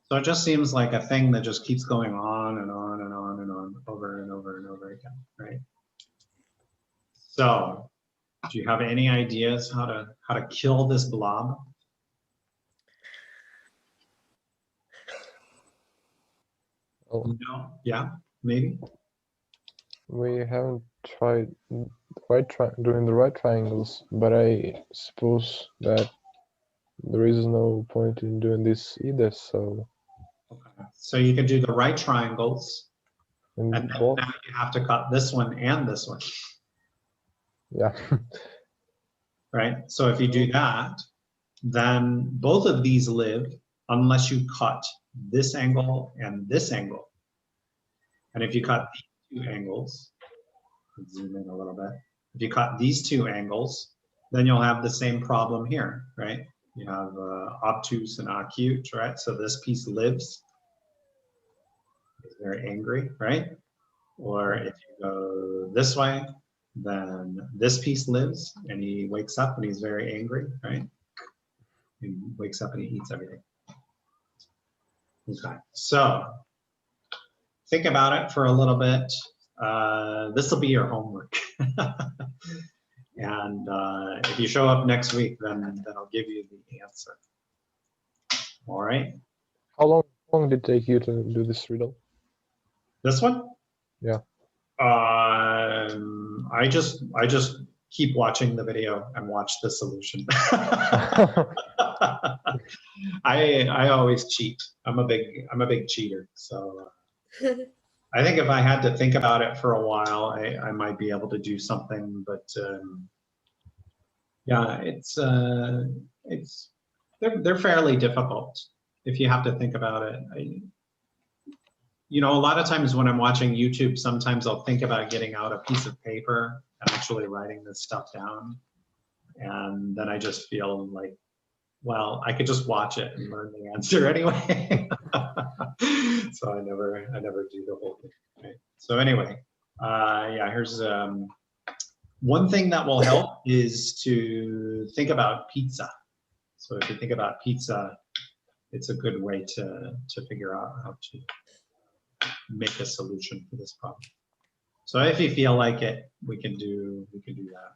So it just seems like a thing that just keeps going on and on and on and on, over and over and over again, right? So do you have any ideas how to kill this blob? Oh, No? Yeah, maybe? we haven't tried doing the right triangles, but I suppose that there is no point in doing this either. So. Okay. So you can do the right triangles, And and then both. now you have to cut this one and this one. Yeah. Right? So if you do that, then both of these live unless you cut this angle and this angle. And if you cut these two angles, let's zoom in a little bit. If you cut these two angles, then you'll have the same problem here, right? You have obtuse and acute, right? So this piece lives. He's very angry, right? Or if you go this way, then this piece lives and he wakes up and he's very angry, right? He wakes up and he eats everything. Okay, so think about it for a little bit. This will be your homework. And if you show up next week, then I'll give you the answer. All right. How long did it take you to do this riddle? This one? Yeah. I just keep watching the video and watch the solution. I always cheat. I'm a big cheater. So I think if I had to think about it for a while, I might be able to do something. But yeah, they're fairly difficult if you have to think about it. You know, a lot of times when I'm watching YouTube, sometimes I'll think about getting out a piece of paper and actually writing this stuff down. And then I just feel like, well, I could just watch it and learn the answer anyway. So I never do the whole thing. Right? So anyway, yeah, here's one thing that will help is to think about pizza. So if you think about pizza, it's a good way to figure out how to make a solution for this problem. So if you feel like it, we can do that,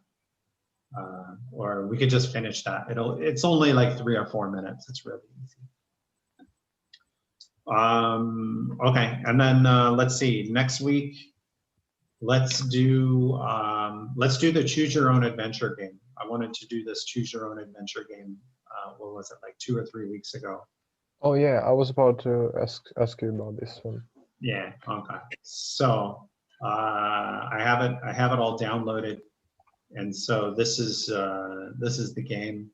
or we could just finish that. It's only like 3 or 4 minutes. It's really easy. Okay, and then let's see. Next week, let's do the choose your own adventure game. I wanted to do this choose your own adventure game. What was it, like 2 or 3 weeks ago? Oh yeah, I was about to ask you about this one. Yeah. Okay. So I have it all downloaded, and so this is the game.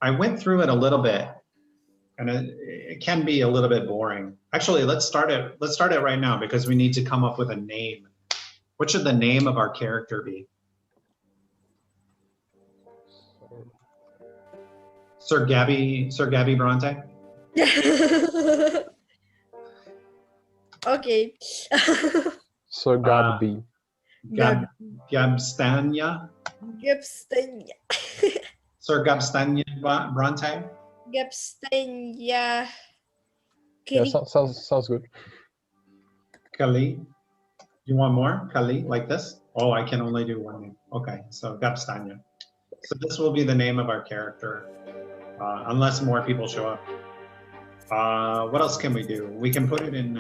I went through it a little bit, and it can be a little bit boring. Actually, let's start it right now because we need to come up with a name. What should the name of our character be? Sir Gabby Bronte? Okay. So Gabby. Gabstanya? Gabstanya. Sir Gabstanya Bronte? Gabstanya. Yeah, sounds good. Kali? You want more? Kali, like this? Oh, I can only do one name. Okay, so Gabstanya. So this will be the name of our character, unless more people show up. What else can we do? We can put it in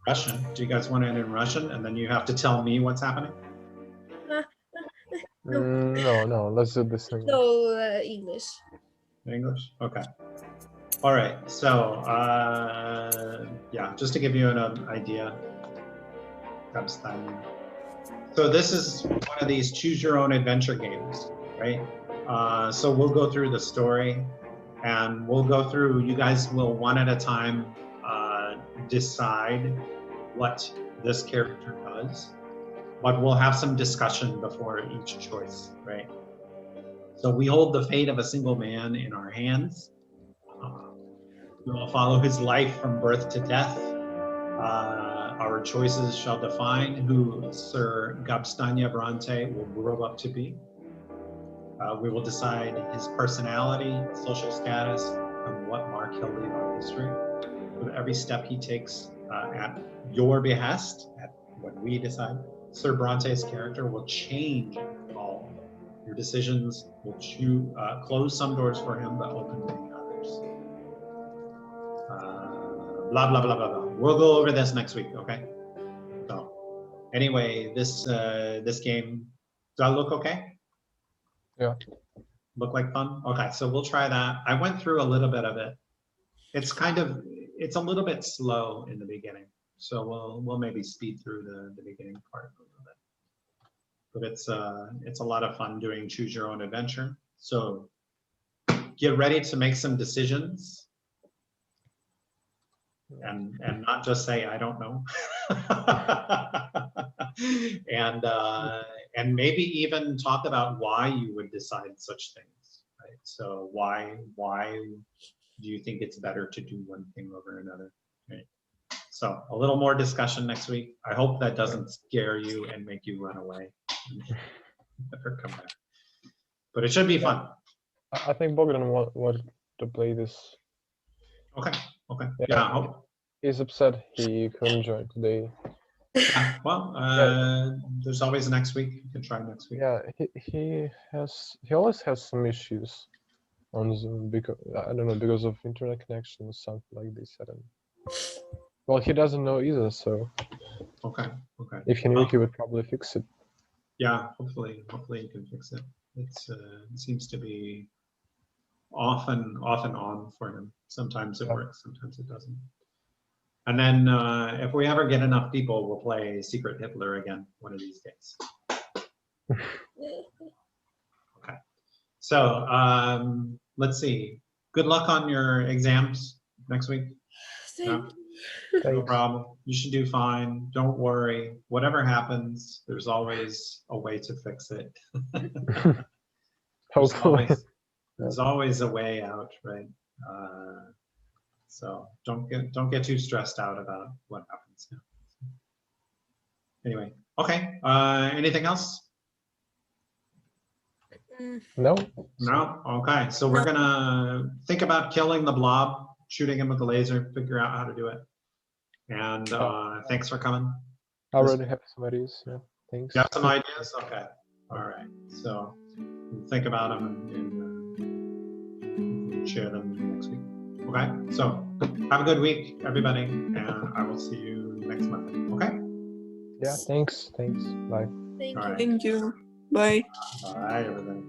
Russian. Do you guys want it in Russian? And then you have to tell me what's happening? No, let's do this thing. No, English. English? Okay. All right, so yeah, just to give you an idea. So this is one of these choose your own adventure games, right? So we'll go through the story and we'll go through, you guys will one at a time decide what this character does, but we'll have some discussion before each choice, right? So we hold the fate of a single man in our hands. We will follow his life from birth to death. Our choices shall define who Sir Gabstanya Bronte will grow up to be. We will decide his personality, social status, and what mark he'll leave on history. With every step he takes at your behest, at what we decide, Sir Bronte's character will change and evolve. Your decisions will close some doors for him, but open many others. Blah, blah, blah, blah, blah. We'll go over this next week, okay? So anyway, this game, does that look okay? Yeah. Look like fun? Okay, so we'll try that. I went through a little bit of it. It's a little bit slow in the beginning. So we'll maybe speed through the beginning part a little bit. But it's a lot of fun doing choose your own adventure. So get ready to make some decisions. And not just say I don't know, and maybe even talk about why you would decide such things, right? So why do you think it's better to do one thing over another, right? So a little more discussion next week. I hope that doesn't scare you and make you run away. Never come back. But it should be fun. I think Bogdan wanted to play this. Okay. Yeah. He's upset he couldn't join today. Yeah, well, there's always next week. You can try next week. Yeah, he always has some issues on Zoom because I don't know, because of internet connection or something like this. I don't know. Well, he doesn't know either, so Okay. if he knew, he would probably fix it. Yeah, hopefully he can fix it. It seems to be off and on for him. Sometimes it works, sometimes it doesn't. And then if we ever get enough people, we'll play Secret Hitler again one of these days. Okay. So let's see. Good luck on your exams next week. No problem. You should do fine. Don't worry. Whatever happens, there's always a way to fix it. Hopefully. There's always a way out, right? So don't get too stressed out about what happens. Anyway, okay. Anything else? No. Okay. So we're gonna think about killing the blob, shooting him with the laser, figure out how to do it. And thanks for coming. I already have some ideas. Yeah. Thanks. You have some ideas? Okay. All right. So think about them and share them next week. Okay. So have a good week, everybody, and I will see you next Monday. Okay. Yeah. Thanks. Bye. Thank All you. right. Thank you. Bye. All right, everybody.